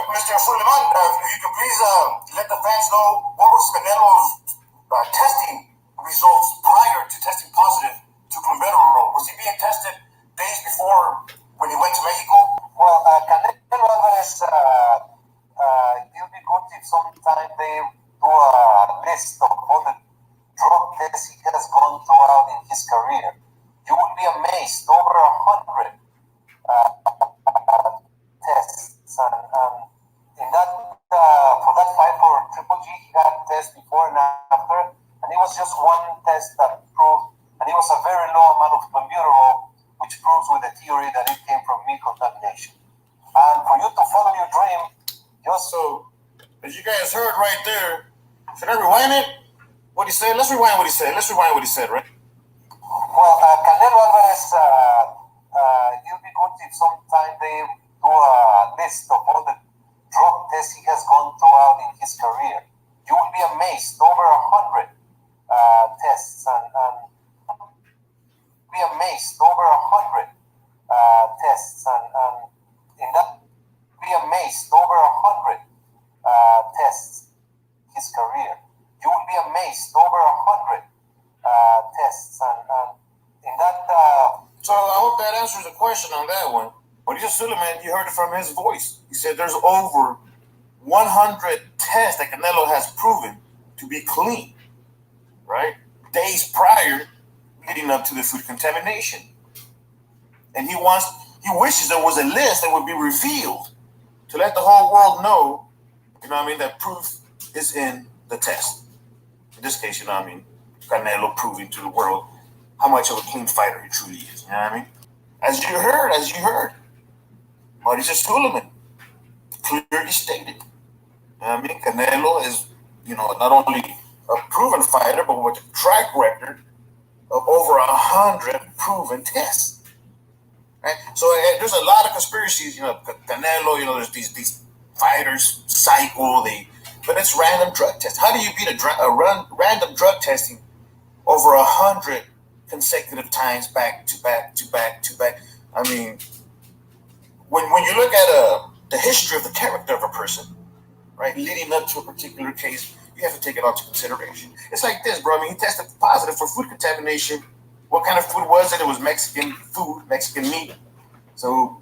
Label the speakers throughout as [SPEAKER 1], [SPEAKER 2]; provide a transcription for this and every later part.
[SPEAKER 1] Mr. Suleiman, if you could please let the fans know what was Canelo's testing results prior to testing positive to clenbuterol. Was he being tested days before when he went to Mexico?
[SPEAKER 2] Well, Canelo Alvarez, it'll be good if sometime they do a list of all the drug tests he has gone throughout in his career. You will be amazed, over 100 tests, and in that for that fight for Triple G, he had tests before and after, and it was just one test that proved, and it was a very low amount of clenbuterol, which proves with the theory that it came from meat contamination. And for you to follow your dream, just
[SPEAKER 1] so, as you guys heard right there, should I rewind it? What he said? Let's rewind what he said. Right?
[SPEAKER 2] Well, Canelo Alvarez, it'll be good if sometime they do a list of all the drug tests he has gone throughout in his career. You will be amazed, over 100 tests, and be amazed, over 100 tests, and in that, be amazed, over 100 tests his career. You will be amazed, over 100 tests, and in that.
[SPEAKER 1] So I hope that answers the question on that one. But Suleiman, you heard it from his voice. He said there's over 100 tests that Canelo has proven to be clean, right? Days prior, leading up to the food contamination. And he wishes there was a list that would be revealed to let the whole world know, that proof is in the test. In this case, Canelo proving to the world how much of a clean fighter he truly is. You know what I mean? As you heard, Mauricio Suleiman clearly stated. You know what I mean? Canelo is, not only a proven fighter, but with a track record of over 100 proven tests. Right? So there's a lot of conspiracies. Canelo. There's these fighters cycle. But it's random drug tests. How do you beat a random drug testing over 100 consecutive times, back to back to back to back? I mean, when you look at the history of the character of a person, right, leading up to a particular case, you have to take it all into consideration. It's like this, bro. I mean, he tested positive for food contamination. What kind of food was it? It was Mexican food, Mexican meat. So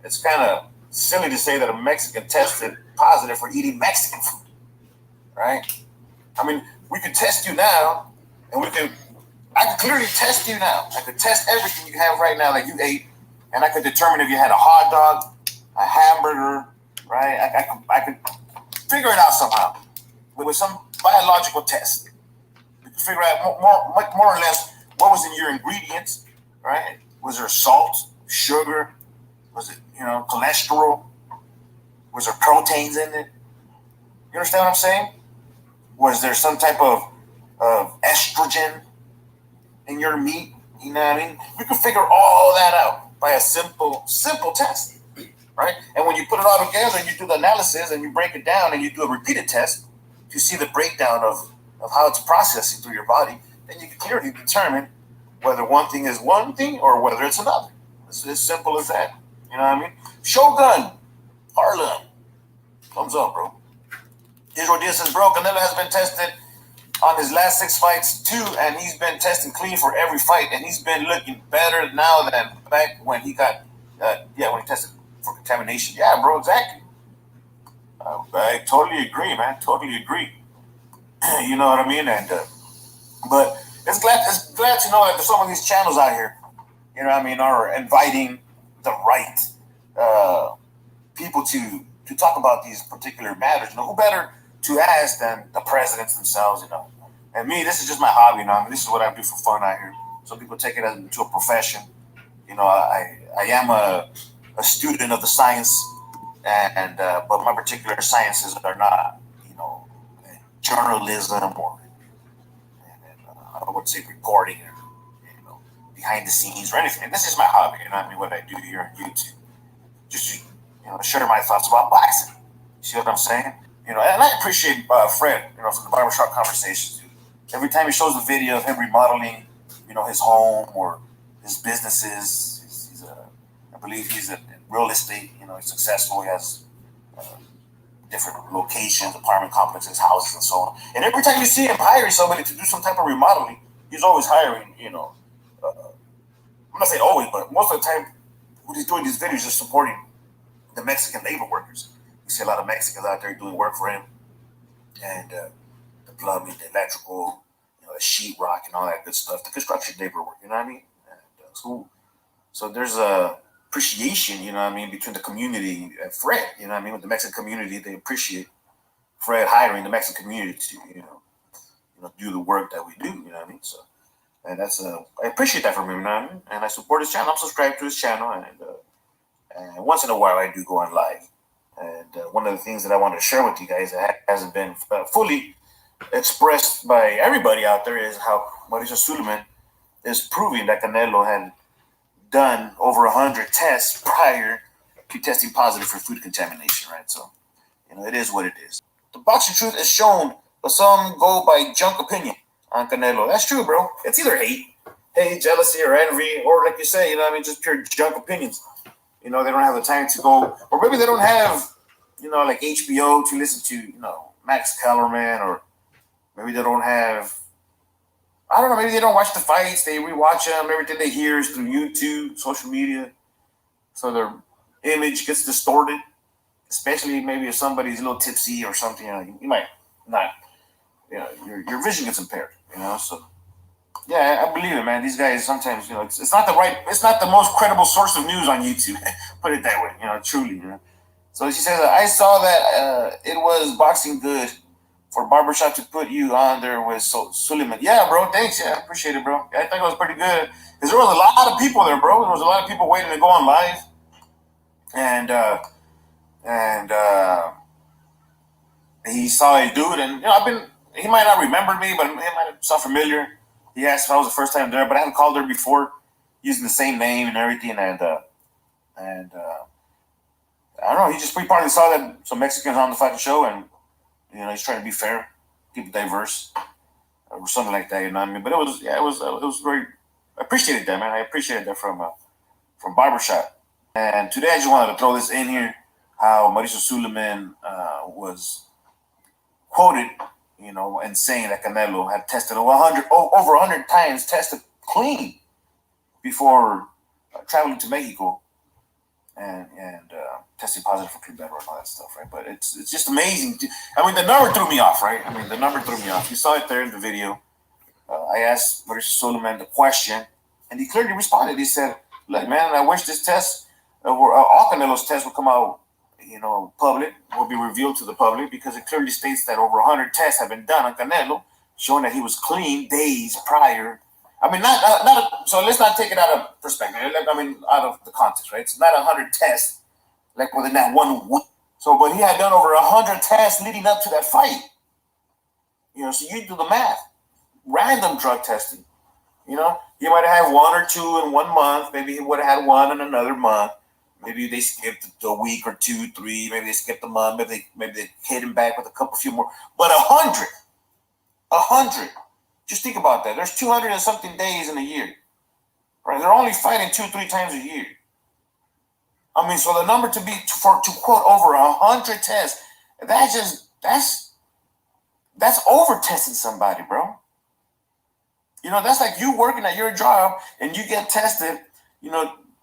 [SPEAKER 1] it's kind of silly to say that a Mexican tested positive for eating Mexican food, right? I mean, we could test you now, and I could clearly test you now. I could test everything you have right now that you ate, and I could determine if you had a hot dog, a hamburger, right? I could figure it out somehow with some biological test. We could figure out more or less what was in your ingredients, right? Was there salt, sugar? Was it, cholesterol? Was there proteins in it? You understand what I'm saying? Was there some type of estrogen in your meat? You know what I mean? We can figure all that out by a simple test, right? And when you put it all together and you do the analysis and you break it down and you do a repeated test to see the breakdown of how it's processing through your body, then you can clearly determine whether one thing is one thing or whether it's another. It's as simple as that. You know what I mean? Shogun, Harlan, thumbs up, bro. Israel Diaz says, bro, Canelo has been tested on his last 6 fights too, and he's been testing clean for every fight, and he's been looking better now than back when he got, when he tested for contamination. Yeah, bro, exactly. I totally agree, man. Totally agree. You know what I mean? And but it's glad to know that there's some of these channels out here, are inviting the right people to talk about these particular matters. Who better to ask than the presidents themselves, And me, this is just my hobby, this is what I do for fun out here. Some people take it into a profession. I am a student of the science, and but my particular sciences are not, journalism or I wouldn't say reporting or behind the scenes or anything. This is my hobby, what I do here on YouTube. Just share my thoughts about boxing. See what I'm saying? And I appreciate Fred, from the Barbershop Conversations. Every time he shows a video of him remodeling, his home or his businesses, I believe he's in real estate. He's successful. He has different locations, apartment complexes, houses, and so on. And every time you see him hiring somebody to do some type of remodeling, he's always hiring, I'm not saying always, but most of the time, what he's doing these videos is supporting the Mexican labor workers. You see a lot of Mexicans out there doing work for him, and the plumbing, the electrical, the sheetrock, and all that good stuff, the construction labor work. You know what I mean? And, so there's a appreciation, between the community and Fred. With the Mexican community, they appreciate Fred hiring the Mexican community to, do the work that we do. You know what I mean? So, and that's I appreciate that from him. You know what I mean? And I support his channel. I'm subscribed to his channel, and once in a while I do go on live. And one of the things that I wanted to share with you guys that hasn't been fully expressed by everybody out there is how Mauricio Suleiman is proving that Canelo had done over 100 tests prior to testing positive for food contamination, right? So, it is what it is. The boxing truth is shown, but some go by junk opinion on Canelo. That's true, bro. It's either hate, jealousy, or envy, or like you say, just pure junk opinions. They don't have the time to go, or maybe they don't have, like HBO to listen to, Max Kellerman, or maybe they don't have, I don't know, maybe they don't watch the fights. They rewatch them. Everything they hear is through YouTube, social media. So their image gets distorted, especially maybe if somebody's a little tipsy or something. You might not, your vision gets impaired, So, yeah, I believe it, man. These guys sometimes, it's not the most credible source of news on YouTube. Put it that way, truly, So she says, I saw that it was boxing good for Barbershop to put you on there with Suleiman. Yeah, bro, thanks. Yeah, I appreciate it, bro. Yeah, I think it was pretty good. Because there was a lot of people there, bro. There was a lot of people waiting to go on live. And he saw a dude, and he might not remember me, but he might have sound familiar. He asked if I was the first time there, but I hadn't called there before using the same name and everything. And I don't know, he probably saw that some Mexicans on the fucking show, and he's trying to be fair, keep it diverse, or something like that. You know what I mean? But it was very. I appreciated that, man. I appreciated that from Barbershop. And today I just wanted to throw this in here, how Mauricio Suleiman was quoted, and saying that Canelo had tested over 100 times, tested clean before traveling to Mexico, and testing positive for Quebec and all that stuff, right? But it's just amazing. The number threw me off, right? The number threw me off. You saw it there in the video. I asked Mauricio Suleiman the question, and he clearly responded. He said, "Look, man, I wish this test, all Canelo's tests, would come out, public, will be revealed to the public, because it clearly states that over 100 tests have been done on Canelo, showing that he was clean days prior." So let's not take it out of perspective. Out of the context, right? It's not 100 tests, like within that 1 week. So, but he had done over 100 tests leading up to that fight. So you do the math. Random drug testing. He might have had 1 or 2 in 1 month. Maybe he would have had 1 in another month. Maybe they skipped a week or 2, 3. Maybe they skipped a month. Maybe they hit him back with a few more. But 100. Just think about that. There's 200 and something days in a year, right? They're only fighting 2-3 times a year. So the number to quote over 100 tests, that's over testing somebody, bro. That's like you working at your job and you get tested,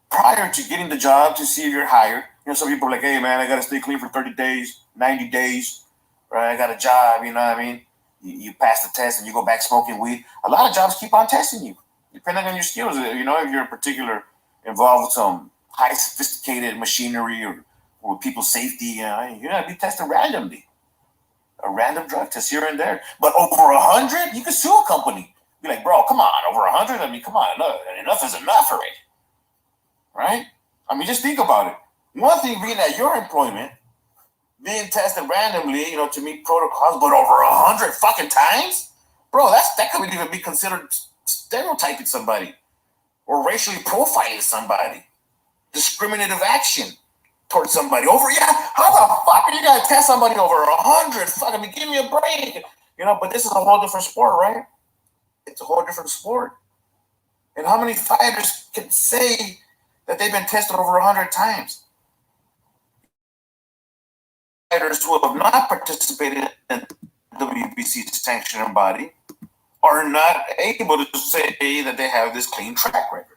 [SPEAKER 1] prior to getting the job to see if you're hired. Some people are like, hey, man, I got to stay clean for 30 days, 90 days, right? I got a job, you know what I mean? You pass the test and you go back smoking weed. A lot of jobs keep on testing you, depending on your skills. If you're involved with some high sophisticated machinery or people's safety, you're going to be tested randomly. A random drug test here and there. But over 100, you can sue a company. Be like, bro, come on, over 100? Come on, enough is enough already. Right? Just think about it. One thing being at your employment, being tested randomly, to meet protocols, but over 100 fucking times? Bro, that could even be considered stereotyping somebody or racially profiling somebody. Discriminative action towards somebody. How the fuck are you gonna test somebody over 100? Give me a break. But this is a whole different sport, right? It's a whole different sport. And how many fighters can say that they've been tested over 100 times? fighters who have not participated in the WBC sanctioning body are not able to say that they have this clean track record.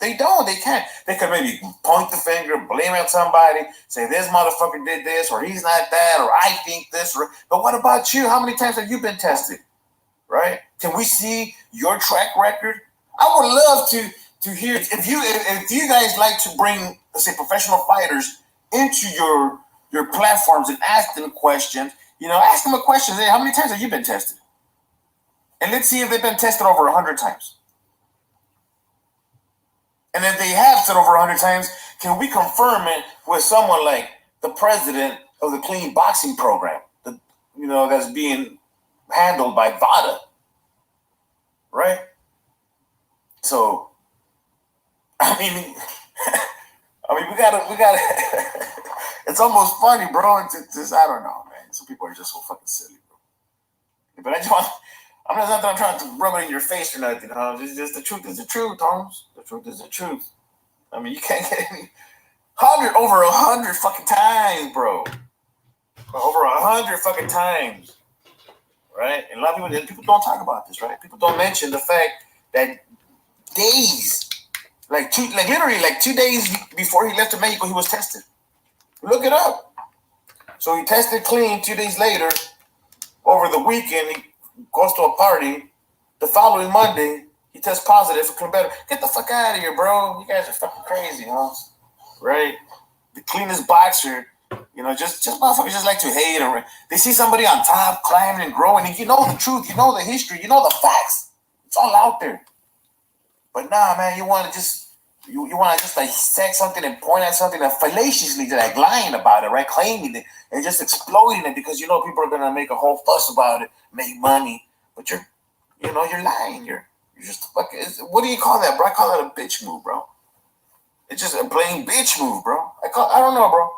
[SPEAKER 1] They don't. They can't. They could maybe point the finger, blame at somebody, say this motherfucker did this, or he's not that, or I think this. But what about you? How many times have you been tested? Right? Can we see your track record? I would love to hear if you guys like to bring, let's say, professional fighters into your platforms and ask them questions. Ask them a question. Hey, how many times have you been tested? And let's see if they've been tested over 100 times. And if they have said over 100 times, can we confirm it with someone like the president of the clean boxing program, that's being handled by VADA, right? So, we gotta. It's almost funny, bro. It's just, I don't know, man. Some people are just so fucking silly, bro. But I'm not trying to rub it in your face or nothing, Holmes. It's just the truth is the truth, Holmes. The truth is the truth. You can't get any over 100 fucking times, bro. Over 100 fucking times, right? And a lot of people don't talk about this, right? People don't mention the fact that days, literally 2 days before he left to Mexico, he was tested. Look it up. So he tested clean 2 days later. Over the weekend, he goes to a party. The following Monday, he tests positive for Canelo. Get the fuck out of here, bro. You guys are fucking crazy, huh? Right? The cleanest boxer, just motherfuckers just like to hate. Or they see somebody on top climbing and growing, and you know the truth, you know the history, you know the facts. It's all out there. But nah, man, you want to just say something and point at something and fallaciously lying about it, right? Claiming it and just exploiting it because people are gonna make a whole fuss about it, make money. But you're lying. You're just fucking. What do you call that, bro? I call that a bitch move, bro. It's just a plain bitch move, bro. I don't know, bro.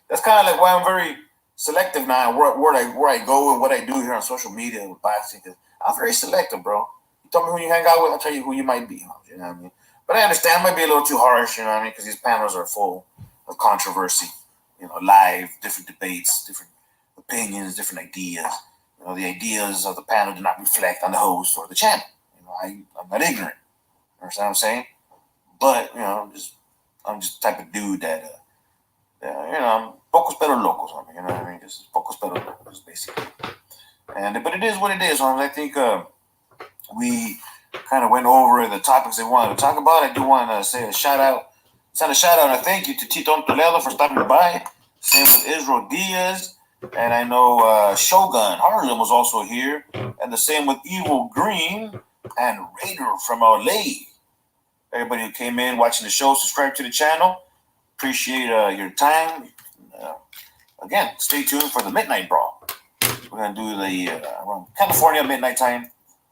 [SPEAKER 1] That's kind of like why I'm very selective now where I go and what I do here on social media with boxing. Cause I'm very selective, bro. You tell me who you hang out with, I'll tell you who you might be. You know what I mean? But I understand it might be a little too harsh, you know what I mean? Because these panels are full of controversy, live, different debates, different opinions, different ideas. The ideas of the panel do not reflect on the host or the channel. I'm not ignorant. You understand what I'm saying? But, I'm just the type of dude that, I'm pocos pero locos, you know what I mean? Just pocos pero locos, basically. But it is what it is, I think we kind of went over the topics they wanted to talk about. I do want to send a shout out and a thank you to Tito Toledo for stopping by. Same with Israel Diaz. And I know Shogun Harlem was also here. And the same with Evil Green and Raider from LA. Everybody who came in watching the show, subscribe to the channel. Appreciate your time. Again, stay tuned for the Midnight Brawl. We're going to do the around California midnight time.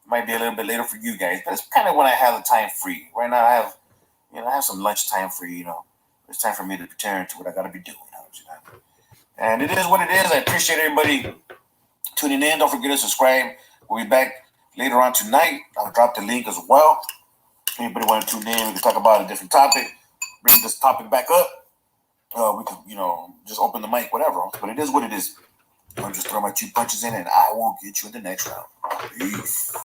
[SPEAKER 1] Might be a little bit later for you guys, but it's kind of when I have the time free. Right now, I have some lunch time free. It's time for me to return to what I got to be doing. And it is what it is. I appreciate everybody tuning in. Don't forget to subscribe. We'll be back later on tonight. I'll drop the link as well. Anybody want to tune in? We can talk about a different topic. Bring this topic back up. We could, just open the mic, whatever. But it is what it is. I'm just throwing my 2 punches in, and I will get you in the next round. Peace.